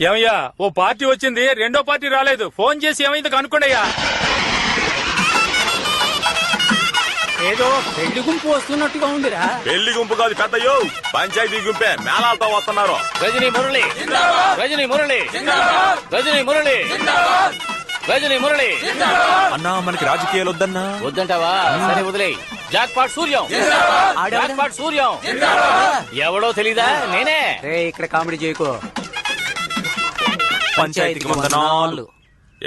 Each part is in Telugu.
ఏమయ్యా, ఓ పార్టీ వచ్చింది, రెండో పార్టీ రాలేదు. ఫోన్ చేసి ఏమైంది కనుక్కోండియ్యా. ఏదో పెళ్లి గుంపు వస్తున్నట్టుగా ఉందిరా. పెళ్లి గుంపు కాదు పెద్దయ్యో, పంచాయతీ గుంపే మేళాలతో వస్తున్నారు. రజనీ మురళి, రజనీ మురళి, రజనీ మురళి, రజనీ మురళి. అన్నా మనకి రాజకీయాలు వద్దన్నా. వద్దంటావా? సరే వదిలే. Jackpot Suryam, jackpot Suryam. ఎవడో తెలీదా? నేనే. ఇక్కడ కామెడీ చేయకు. పంచాయతీకి వందనాలు.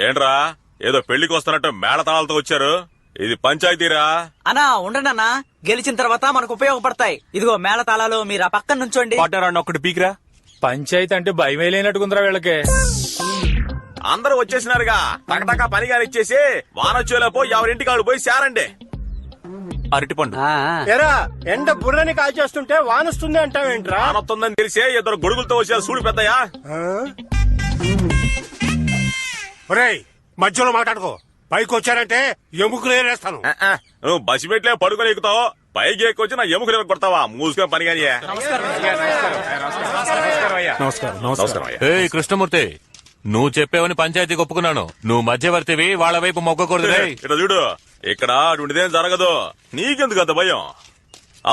ఏంట్రా ఏదో పెళ్లికి వస్తున్నట్టు మేళతాళాలతో వచ్చారు? ఇది పంచాయతీరా? అన్నా ఉండండి అన్నా, గెలిచిన తర్వాత మనకు ఉపయోగపడతాయి. ఇదిగో మేళ తాళాలు, మీరు ఆ పక్కన నుంచోండి. ఒకటి పీకిరా. పంచాయతీ అంటే భయమే లేనట్టుకుందిరా వీళ్ళకి. అందరూ వచ్చేసినారుగా, టకటకా పని కానిచ్చేసి వానొచ్చేలోపు ఎవరింటికి వాళ్ళు పోయి శారండి. అరటిపండు ఎరా ఎండ బుర్రని కాల్చేస్తుంటే వానొస్తుంది అంటావేంట్రా? వానొస్తుందని తెలిసే ఇద్దరు గొడుగులతో వచ్చారు. చూడు పెద్దయ్యా. ఒరేయ్ మధ్యలో మాట్లాడుకో, పైకి వచ్చారంటే ఎముకలు ఏరేస్తాను. నువ్వు బసి పెట్టలే పడుకొని ఎక్కుతావు, పైకి ఎక్కువచ్చి నా ఎముకలు కొడతావా? మూసుకొని పని కానీ. కృష్ణమూర్తి, నువ్వు చెప్పేవని పంచాయతీకి ఒప్పుకున్నాను. నువ్వు మధ్యవర్తివి, వాళ్ళ వైపు మొక్కకూడదు. ఇట్లా చూడు, ఇక్కడ అటువంటిదేం జరగదు. నీకెందుకు అంత భయం?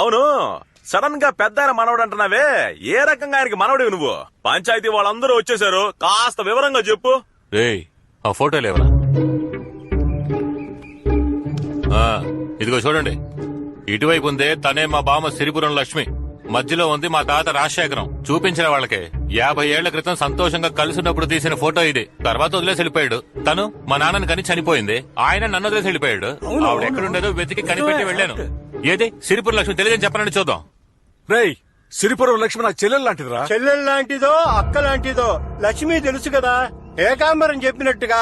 అవును, సడన్ గా పెద్ద ఆయన మనవడు అంటున్నావే, ఏ రకంగా ఆయనకి మనవడివి నువ్వు? పంచాయతీ వాళ్ళందరూ వచ్చేసారు, కాస్త వివరంగా చెప్పు. ఆ ఫోటో లేవరా? ఇదిగో చూడండి, ఇటువైపు ఉందే తనే మా బామ్మ సిరిపురం లక్ష్మి, మధ్యలో ఉంది మా తాత రాజశేఖరం. చూపించిన వాళ్ళకి 50 ఏళ్ల క్రితం సంతోషంగా కలిసినప్పుడు తీసిన ఫోటో ఇది. తర్వాత వదిలేసి వెళ్ళిపోయాడు. తను మా నాన్నని కని చనిపోయింది, ఆయన నన్ను వదిలేసి వెళ్ళిపోయాడు. ఆవిడ ఎక్కడుండేదో వెతికి కనిపెట్టి వెళ్ళాను. ఏది సిరిపురం లక్ష్మి తెలియదని చెప్పనని చూద్దాం. రేయ్, సిరిపురం లక్ష్మి నాకు చెల్లెలు లాంటిదిరా. చెల్లెలు లాంటిదో అక్క లాంటిదో లక్ష్మి తెలుసు కదా. ఏకాంబరం చెప్పినట్టుగా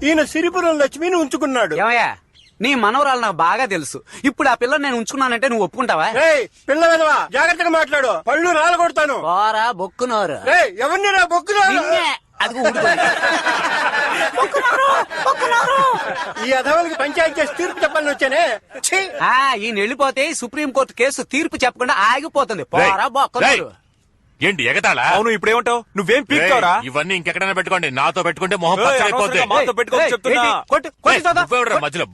ఈయన సిరిపురం లక్ష్మిని ఉంచుకున్నాడు. ఏమయ్యా, నీ మనవరాలు నాకు బాగా తెలుసు. ఇప్పుడు ఆ పిల్లని నేను ఉంచుకున్నానంటే నువ్వు ఒప్పుకుంటావా? పిల్ల విధవా, జాగ్రత్తగా మాట్లాడు, పళ్ళు రాలగొడతాను. పోరా బొక్కునోరు. ఎవరిని రా బొక్కునోరు? ఈ అధవలకి పంచాయతీ చేసి తీర్పు చెప్పాలని వచ్చానే. ఈయన వెళ్ళిపోతే సుప్రీంకోర్టు కేసు తీర్పు చెప్పకుండా ఆగిపోతుంది. పోరా బొక్కునోరు. ఏంటి ఎగతాళా? అవును, ఇప్పుడేమంటావు? నువ్వేం పీక్తావురా? ఇవన్నీ ఇంకెక్కడైనా పెట్టుకోండి, నాతో పెట్టుకుంటే మొహం పచ్చడైపోద్ది. మధ్యలో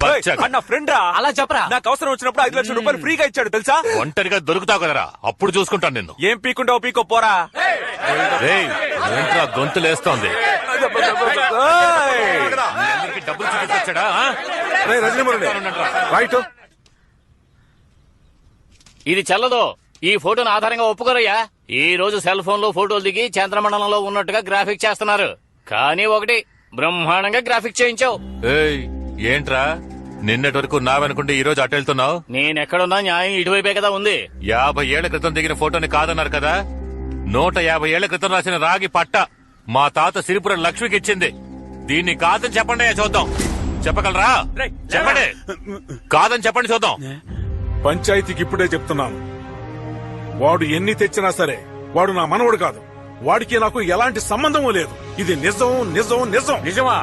అన్న ఫ్రెండ్ రా. అలా చెప్పరా? నాకు అవసరం వచ్చినప్పుడు 5 లక్షల రూపాయలు ఫ్రీగా ఇచ్చాడు తెలుసా? ఒంటరిగా దొరుకుతావు కదరా, అప్పుడు చూసుకుంటాను నిన్ను. ఏం పీకుంటావు పీకో పోరా. ఏంట్రా గొంతులేస్తోంది? డబ్బులు చూపించాడా? ఇది చెల్లదు. ఈ ఫోటోను ఆధారంగా ఒప్పుకోరయ్యా. ఈ రోజు సెల్ ఫోన్ లో ఫోటోలు దిగి చంద్రమండలంలో ఉన్నట్టుగా గ్రాఫిక్ చేస్తున్నారు. కానీ ఒకటి, బ్రహ్మాండంగా గ్రాఫిక్ చేయించావు. ఏంట్రా నిన్నటి వరకు నావనుకుంటే ఈ రోజు అటు వెళ్తున్నావు? నేనెక్కడున్నా న్యాయం ఇటువైపే కదా ఉంది. 50 ఏళ్ల క్రితం దిగిన ఫోటోని కాదన్నారు కదా. 150 ఏళ్ల క్రితం రాసిన రాగి పట్ట మా తాత సిరిపురం లక్ష్మికి ఇచ్చింది. దీన్ని కాదని చెప్పండి చూద్దాం. చెప్పగలరా? చెప్పండి. కాదని చెప్పండి చూద్దాం. పంచాయతీకి ఇప్పుడే చెప్తున్నాను, వాడు ఎన్ని తెచ్చినా సరే వాడు నా మనవడు కాదు. వాడికి నాకు ఎలాంటి సంబంధము లేదు. ఇది నిజం నిజం నిజం. నిజమా?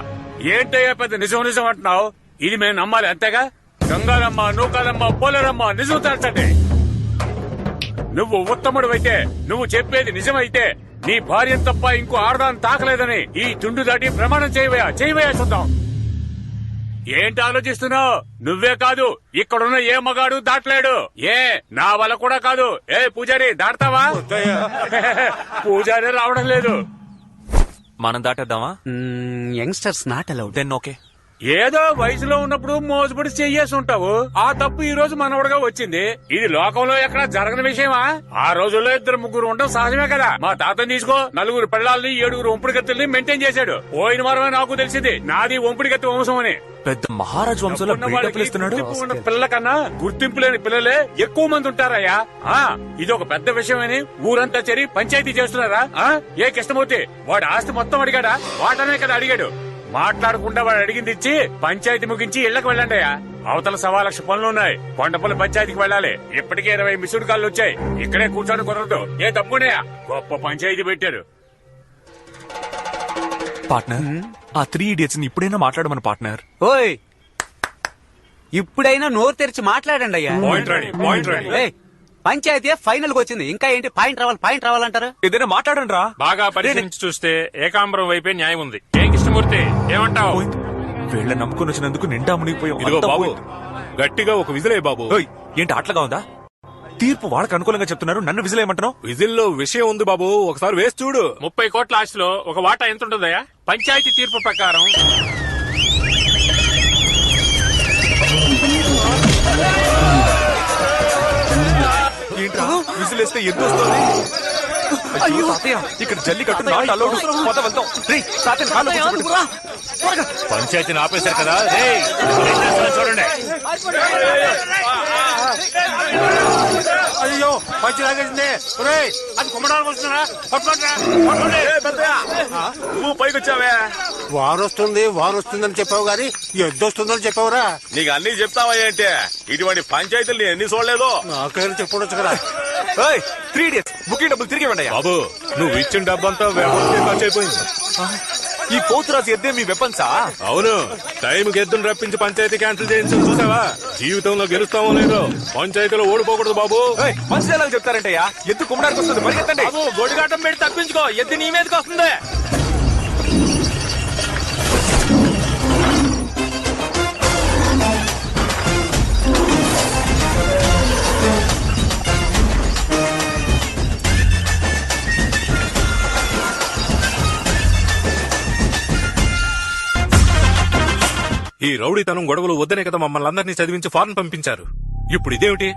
ఏంటయ్యా పెద్ద నిజం నిజం అంటున్నావు? ఇది మేము నమ్మాలి అంతేగా? గంగారమ్మ, నూకాలమ్మ, పోలేరమ్మ నిజం తేల్చండి. నువ్వు ఉత్తముడు అయితే, నువ్వు చెప్పేది నిజమైతే, నీ భార్య తప్ప ఇంకో ఆడదాన్ని తాకలేదని ఈ తుండు దాటి ప్రమాణం చేయవయా చూద్దాం. ఏంటి ఆలోచిస్తున్నావు? నువ్వే కాదు, ఇక్కడున్న ఏ మగాడు దాటలేడు. నా వల్ల కూడా కాదు. పూజారి దాటతావా? పూజారి రావడం లేదు. మనం దాటేద్దామా? Youngsters not allowed. Then okay. ఏదో వయసులో ఉన్నప్పుడు మోసపడి చెయ్యేసి ఉంటావు. ఆ తప్పు ఈ రోజు మనవడగా వచ్చింది. ఇది లోకంలో ఎక్కడ జరగని విషయమా? ఆ రోజుల్లో 2-3 ఉండడం సహజమే కదా. మా తాతని తీసుకో, 4 పిల్లల్ని 7 ఒంపుడిగత్తుల్ని మెయింటైన్ చేశాడు. పోయిన వారమే నాకు తెలిసింది నాది ఒంపుడిగత్తి వంశం అని. పెద్ద మహారాజు వంశంలో పిల్లల కన్నా గుర్తింపు లేని పిల్లలే ఎక్కువ మంది ఉంటారయ్యా. ఇది ఒక పెద్ద విషయమని ఊరంతా చేరి పంచాయతీ చేస్తున్నారా? ఏ కృష్ణమూర్తి వాడు ఆస్తి మొత్తం అడిగాడా? వాటనే కదా అడిగాడు. మాట్లాడకుండా వాడు అడిగింది ఇచ్చి పంచాయతీ ముగించి ఇళ్లకు వెళ్ళండి. అవతల 1.25 లక్ష పనులున్నాయి. కొండపల్లి పంచాయతీకి వెళ్ళాలి. ఇప్పటికే 20 మిస్డ్ కాళ్ళు వచ్చాయి. ఇక్కడే కూర్చొని కుదరదు. ఏ తప్పునే గొప్ప పంచాయతీ పెట్టారు. పార్ట్నర్ ఆ 3 ఇడియట్స్ ని ఇప్పుడైనా మాట్లాడమని పార్ట్నర్. ఓయ్ ఇప్పుడైనా నోరు తెరిచి మాట్లాడండి అయ్యా. ఏయ్, పంచాయతీ ఫైనల్ కి వచ్చింది, ఇంకా ఏంటి పాయింట్ రావాలంటారు? ఏదైనా మాట్లాడండి రా. బాగా పరిశీలించి చూస్తే ఏకాంబరం వైపే న్యాయం ఉంది. ఏం కృష్ణమూర్తి ఏమంటావు? వీళ్ళ నమ్ముకుని వచ్చినందుకు నిండా మునిగిపోయాం. ఇదిగో అంతా బాబు, పోయింది. గట్టిగా ఒక విజిలే బాబు. ఓయ్, ఏంటి ఆటలుగా ఉందా? తీర్పు వాళ్ళకి అనుకూలంగా చెప్తున్నారు, నన్ను విజిలేయమంటున్నావు? విజిల్లో విషయం ఉంది బాబు, ఒకసారి వేసి చూడు. 30 కోట్ల ఆస్తిలో ఒక వాటా ఎంత ఉంటుందయ్యా? పంచాయతీ తీర్పు ప్రకారం ఏంట్రా విజిలేస్తే ఎంత వస్తుంది? అయ్యో తాతయ్య, ఇక్కడ జల్లికట్టు నాట్ అలౌడ్. పద వెళ్తాం. రేయ్, తాతయ్యని కాళ్ళు కూర్చోబెట్టు. పంచాయతీని ఆపేశారు కదా. రేయ్, ఏం చేస్తున్నారో చూడండి. అయ్యో పంచి లాగేసింది. ఒరేయ్, అది కుమ్మడానికి వస్తున్నారా? నువ్వు పైకి వచ్చావే. వారు వస్తుందని చెప్పావు గాని ఎద్దొస్తుందని చెప్పావురా. నీకు అన్ని చెప్తావా ఏంటి? ఇటువంటి పంచాయతీలు నేను ఎన్ని చూడలేదు. నాకైనా చెప్పొచ్చు కదా. ఓయ్, 3 ఇడియట్స్ బుకింగ్ డబ్బులు తిరిగి ఇవ్వండి. బాబు, నువ్వు ఇచ్చిన డబ్బంతా ఖర్చు అయిపోయింది. ఈ పోతురాజు ఎద్దే మీ వెపన్సా? అవును, టైంకి ఎద్దును రప్పించి పంచాయతీ క్యాన్సిల్ చేయించి చూసావా? జీవితంలో గెలుస్తామో లేదో, పంచాయతీలో ఓడిపోకూడదు బాబు. మంచి ఎలా చెప్తారంటయ్యా? ఎద్దు కుమ్మడానికి వస్తుంది, పరిగెత్తండి. బాబు, గొడిగాటం పెట్టి తప్పించుకో, ఎద్దు నీ మీదకి వస్తుంది. ఈ రౌడీతనం గొడవలు వద్దనే కదా మమ్మల్ని అందరినీ చదివించి ఫారెన్ పంపించారు. ఇప్పుడు ఇదేమిటి?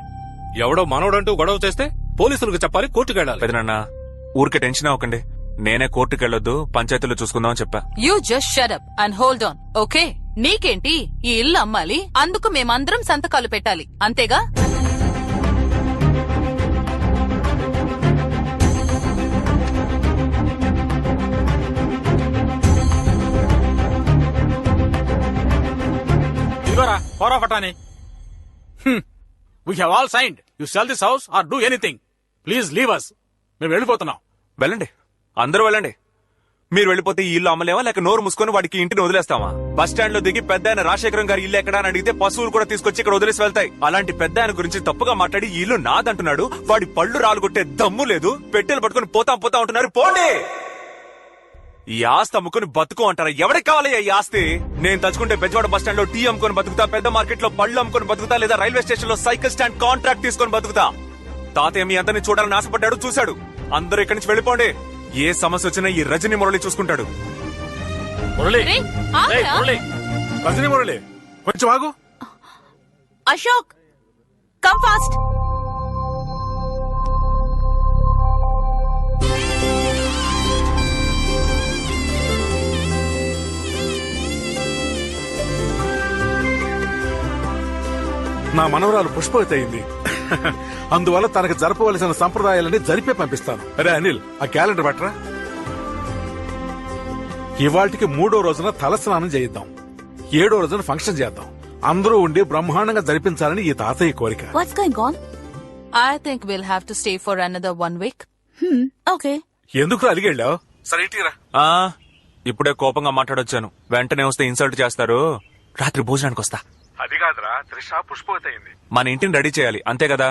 ఎవడో మనోడంటూ గొడవ చేస్తే పోలీసులకు చెప్పాలి, కోర్టుకు వెళ్ళాలి. పెదనాన్న, ఊరికే టెన్షన్ అవ్వకండి. నేనే కోర్టుకు వెళ్ళొద్దు, పంచాయతీలో చూసుకుందామని చెప్పా. You just shut up and hold on, okay? నీకేంటి, ఈ ఇల్లు అమ్మాలి, అందుకు మేమందరం సంతకాలు పెట్టాలి, అంతేగా? We have all signed. You sell this house or do anything. Please leave us. మేము వెళ్ళిపోతున్నాం. వెళ్ళండి, అందరూ వెళ్ళండి. మీరు వెళ్ళిపోతే ఈ ఇల్లు అమ్మలేమా, లేక నోరు మూసుకొని వాడికి ఇంటిని వదిలేస్తామా? బస్ స్టాండ్ లో దిగి పెద్ద ఆయన రాజశేఖరం గారి ఇల్లు ఎక్కడా అని అడిగితే పశువులు కూడా తీసుకొచ్చి ఇక్కడ వదిలేసి వెళ్తాయి. అలాంటి పెద్ద ఆయన గురించి తప్పుగా మాట్లాడి ఈ ఇల్లు నాదంటున్నాడు. వాడి పళ్ళు రాలుగొట్టే దమ్ము లేదు. పెట్టెలు పట్టుకుని పోతా ఉంటున్నారు. పోండి. ఈ ఆస్తి అమ్ముకుని బతుకు అంటారా? ఎవరికి కావాలి ఈ ఆస్తి? నేను తలుచుకుంటే బెజవాడ బస్ స్టాండ్ లో టీ అమ్ముకొని బతుకుతా, పెద్ద మార్కెట్ లో పళ్ళు అమ్ముకొని బతుకుతా, లేదా రైల్వే స్టేషన్ లో సైకిల్ స్టాండ్ కాంట్రాక్ట్ తీసుకొని బతుకుతా. తాతయ్య మీ అందరిని చూడాలని ఆశపడ్డాడు, చూశాడు. అందరూ ఇక్కడి నుంచి వెళ్ళిపోండి. ఏ సమస్య వచ్చినా ఈ రజనీ మురళి చూసుకుంటాడు. రే, ఆగ్రా. రజనీ మురళి, కొంచెం ఆగు. Ashok, come fast. నా మనవరాలు పుష్పవతి అయింది. అందువల్ల తనకు జరపవలసిన సంప్రదాయాలని జరిపే పంపిస్తాను. అరే అనిల్, ఆ క్యాలెండర్ పట్టరా. ఇవాళకి 3వ రోజున తలస్నానం చేయిద్దాం, 7వ రోజున ఫంక్షన్ చేద్దాం. అందరూ ఉండి బ్రహ్మాండంగా జరిపించాలని ఈ తాతయ్య కోరిక. What's going on? I think we'll have to stay for another 1 week. Okay. ఎందుకు అలిగెళ్ళావు? సరే ఇటీరా. ఇప్పుడే కోపంగా మాట్లాడొచ్చాను. వెంటనే వస్తే ఇన్సల్ట్ చేస్తారు. రాత్రి భోజనానికి వస్తా. అది కాదురా, త్రిష పుష్పవతి అయింది. మన ఇంటిని రెడీ చేయాలి, అంతే కదా?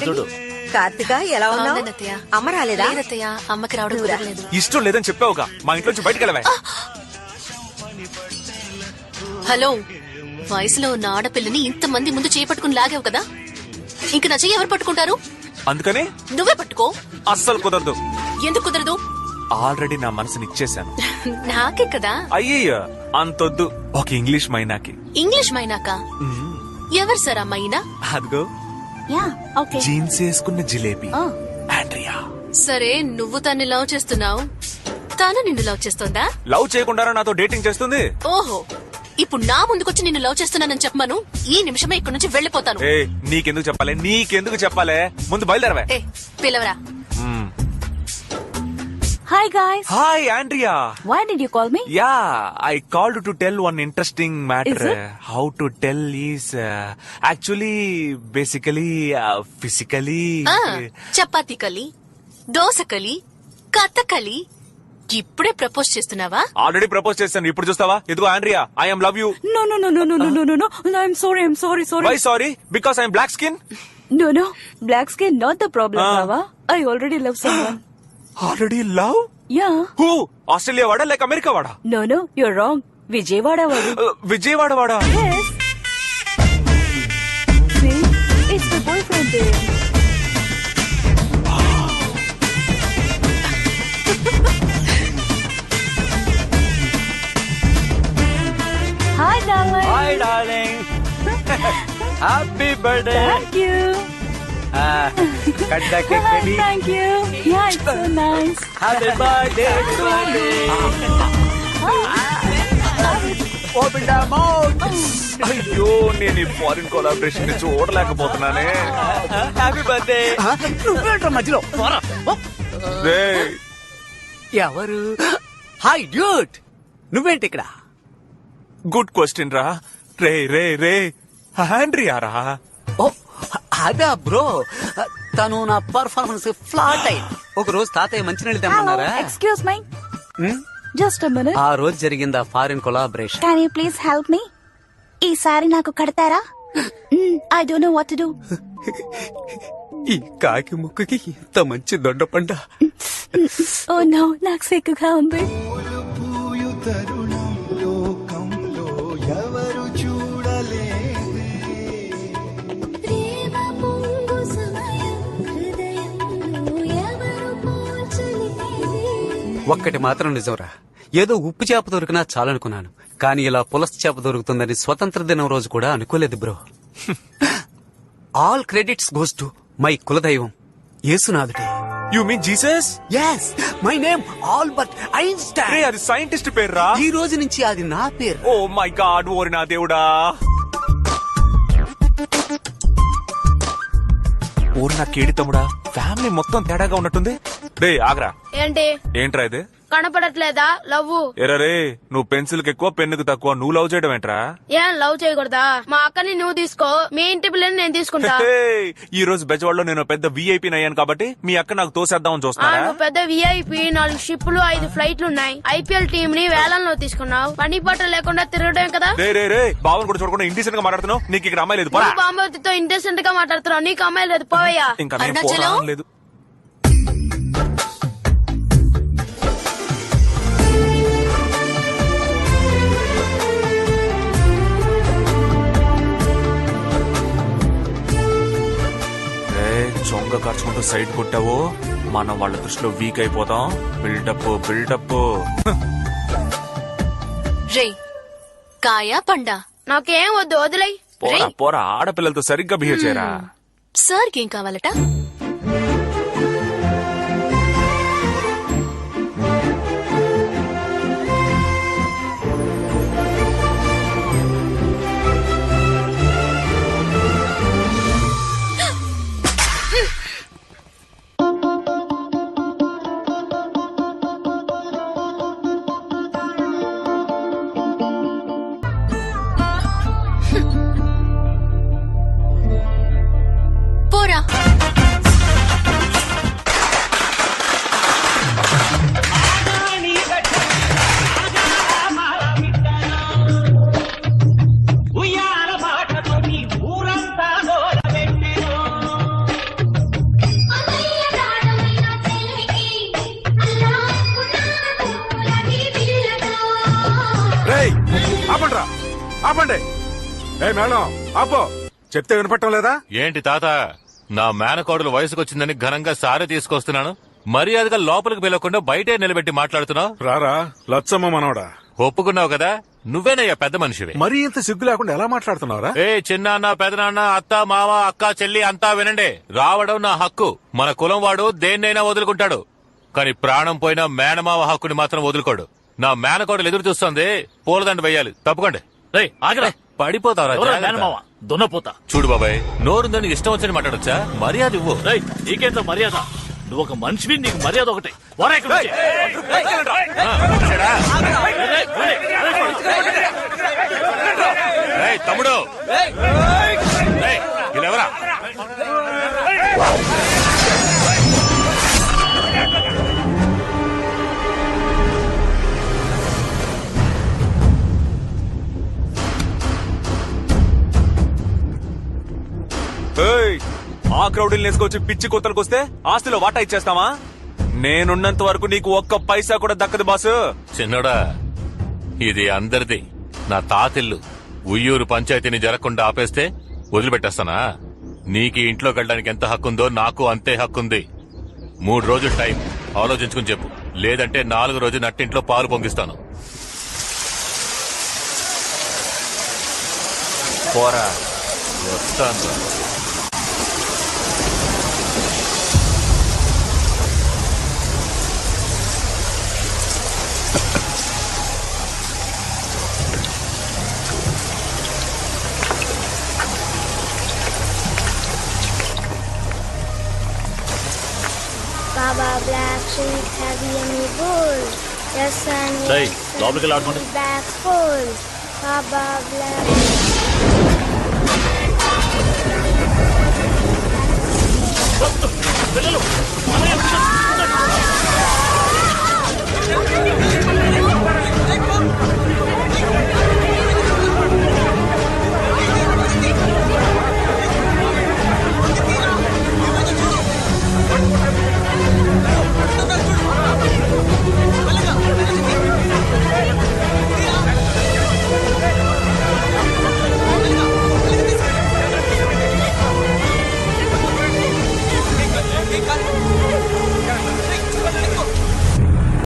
చూడు. కార్తిక ఎలా ఉన్నావు? అమ్మ రాలేదా? అమ్మకి రావడం కుదరలేదు. ఇష్టం లేదని చెప్పావుగా, మా ఇంట్లోంచి బయటకు వెళ్ళవే. హలో, వయసులో ఉన్న ఆడపిల్లని ఇంతమంది ముందు చేపట్టుకుని లాగావు కదా, ఇంక నా చెయ్యి ఎవరు పట్టుకుంటారు? అందుకని నువ్వే పట్టుకో. అస్సలు కుదరదు. ఎందుకు కుదరదు? ఆల్రెడీ నా మనసుని ఇచ్చేశాను. నాకే కదా. అయ్యయ్యో, అంతొద్దు. ఒక ఇంగ్లీష్ మైనాకి. ఇంగ్లీష్ మైనాక? ఎవరు సార్ ఆ మైనా? అదిగో, జీన్స్ వేసుకున్న జిలేబీ, ఆండ్రియా. సరే, నువ్వు తన్ని లవ్ చేస్తున్నావు, తాను నిన్ను లవ్ చేస్తోందా? లవ్ చేయకుండా నాతో డేటింగ్ చేస్తుంది. ఓహో, ఇప్పుడు నా ముందుకొచ్చి నిన్ను లవ్ చేస్తున్నానని చెప్పమను, ఈ నిమిషమే ఇక్కడి నుంచి వెళ్లిపోతాను. నీకెందుకు చెప్పాలి? ముందు బయలుదేరవే. పిలవరా. Hi Hi guys. Hi, Andrea. Why did you call me? Yeah, I called to tell one interesting matter. Is it? How to tell is actually, basically, physically. Chapati కలి దోసకలి కథకలి ఇప్పుడే ప్రపోజ్ చేస్తున్నావా? ఆల్రెడీ ప్రపోజ్ చేశాను, ఇప్పుడు చూస్తావా? ఇదిగో Andrea, I am love you. No. I'm sorry. Why sorry? Because I'm black skin. No. Black skin not the problem, Baba. I already love someone. Already love? Yeah. Who? Australia వాడా లేక అమెరికా వాడా? No, you're wrong. Vijayawada wadu. Vijayawada వాడా? Yes. See, it's the boyfriend there. Hi, darling. Hi, darling. Happy birthday. Thank you. Cut the cake, baby. Thank you. Yeah, it's so nice. Happy birthday to me. Open the mouth. అయ్యో, నేను ఈ ఫారిన్ కొలాబరేషన్ ని చూడలేకపోతున్నానే. Happy birthday. నువ్వేంట్రా మధ్యలో పోరా. రేయ్, ఎవరు? హాయ్ డ్యూట్, నువ్వేంటి ఇక్కడ? గుడ్ క్వశ్చన్ రా. రే ఆండ్రియా రా. ఓ అదా బ్రో, తను నా పర్ఫార్మెన్స్ ఫ్లాట్ అయింది. ఒక రోజు తాతయ్య మంచినీళ్ళు Hello, తెమ్మన్నారా? excuse me. Just a minute. ఆ రోజు జరిగింది ఆ foreign collaboration. Can you please help me? ఈసారి నాకు కడతారా? I don't know what to do. ఈ కాకి ముక్కుకి ఇంత మంచి దొండపండ. Oh no, నాకు సిగ్గుగా ఉంది. ఒక్కటి మాత్రం నిజంరా, ఏదో ఉప్పు చేప దొరికినా చాలనుకున్నాను, కానీ ఇలా పులస చేప దొరుకుతుందని స్వతంత్ర దినం రోజు కూడా అనుకోలేదు bro. All credits goes to my కులదైవం యేసునాథుడే. You mean Jesus? yes, my name Albert Ray, Einstein. అది సైంటిస్ట్ పేర్రా. ఈ రోజు నుంచి అది నా పేరు. ఓ మై గాడ్, ఓరి నా దేవుడా. ఓరి నా కేడి తమ్ముడా, ఫ్యామిలీ మొత్తం తేడాగా ఉన్నట్టుంది. రే ఆగ్రా. ఏంటి? ఏంట్రా ఇది? కనపడట్లేదా లవ్వు? ఎరా రే, నువ్వు పెన్సిల్ కి ఎక్కువ పెన్నుకు తక్కువ, నువ్వు లవ్ చేయడం ఏంట్రా? ఏం లవ్ చేయకూడదా? మా అక్కని నువ్వు తీసుకో, మీ ఇంటి పిల్లని నేను తీసుకుంటా. ఈ రోజు బెజవాడలో నేను పెద్ద విఐపీ అయ్యాను కాబట్టి మీ అక్క నాకు తోసేద్దామని చూస్తున్నారా? నువ్వు పెద్ద విఐపి, 4 షిప్లు 5 ఫ్లైట్లు ఉన్నాయి. ఐపీఎల్ టీమ్ ని వేలంలో తీసుకున్నావు. పని పాట లేకుండా తిరగడం కదా. రే బావన్ కూడా చూడకుండా ఇండిసెంట్ గా మాట్లాడుతున్నావు. నీకు ఇక్కడ అమ్మాయి లేదు. బాంబోతితో ఇంటెసెంట్ గా మాట్లాడుతున్నావు, నీకు అమ్మాయి లేదు, పోవయ్యా. ఇంకా నేను పోరాడడం లేదు. చొంగ ఖర్చుకుంటూ సైడ్ కొట్టావో మనం వాళ్ళ దృష్టిలో వీక్ అయిపోతాం. బిల్డప్. రే కాయా పండా? నాకేం వద్దు, వదిలై. పోరా ఆడపిల్లలతో సరిగ్గా బిహేవ్ చేయరా. సార్కి ఏం కావాలట? పోరా. ఆపండి. ఏ మేడం ఆపో, చెప్తే వినపట్టం లేదా? ఏంటి తాత, నా మేనకోడలు వయసుకొచ్చిందని ఘనంగా సారి తీసుకొస్తున్నాను, మర్యాదగా లోపలికి పిలవకుండా బయటే నిలబెట్టి మాట్లాడుతున్నావు. రారా లచ్చమ్మ మనవడా, ఒప్పుకున్నావు కదా, నువ్వేనయ్యా పెద్ద మనిషివి. మరీ ఇంత సిగ్గు లేకుండా ఎలా మాట్లాడుతున్నావురా? ఏ చిన్నాన్న పెదనాన్న అత్త మామ అక్క చెల్లి అంతా వినండి. రావడం నా హక్కు. మన కులం వాడు దేన్నైనా వదులుకుంటాడు, కానీ ప్రాణం పోయినా మేనమావ హక్కుని మాత్రం వదులుకోడు. నా మేనకోడలు ఎదురు చూస్తుంది, పూలదండ వేయాలి. తప్పుకోండి. పడిపోతావరా దున్నపోతా. చూడు బాబాయ్, నోరుందని ఇష్టం వచ్చని మాట్లాడొచ్చా? మర్యాద ఇవ్వు. నీకేంత మర్యాద? నువ్వు ఒక మనిషివి, నీకు మర్యాద ఒకటి. తమ్ముడు వీళ్ళెవరా? ఏయ్, ఆ క్రౌడ్ వేసుకొచ్చి పిచ్చి కొత్తలకు వస్తే ఆస్తిలో వాటా ఇచ్చేస్తావా? నేనున్నంత వరకు నీకు ఒక్క పైసా కూడా దక్కదు బాసు. చిన్నోడా, ఇది అందరిది. నా తాతిల్లు. ఉయ్యూరు పంచాయతీని జరగకుండా ఆపేస్తే వదిలిపెట్టేస్తానా? నీకు ఈ ఇంట్లోకి వెళ్ళడానికి ఎంత హక్కుందో నాకు అంతే హక్కుంది. 3 రోజులు టైం ఆలోచించుకుని చెప్పు, లేదంటే 4 రోజు నట్టింట్లో పాలు పొంగిస్తాను. పోరా. వస్తాను. Baba Black Sheep, have you any bull? Yes, and లోపలికి వెళ్ళి back full. Baba Black. పిల్లలు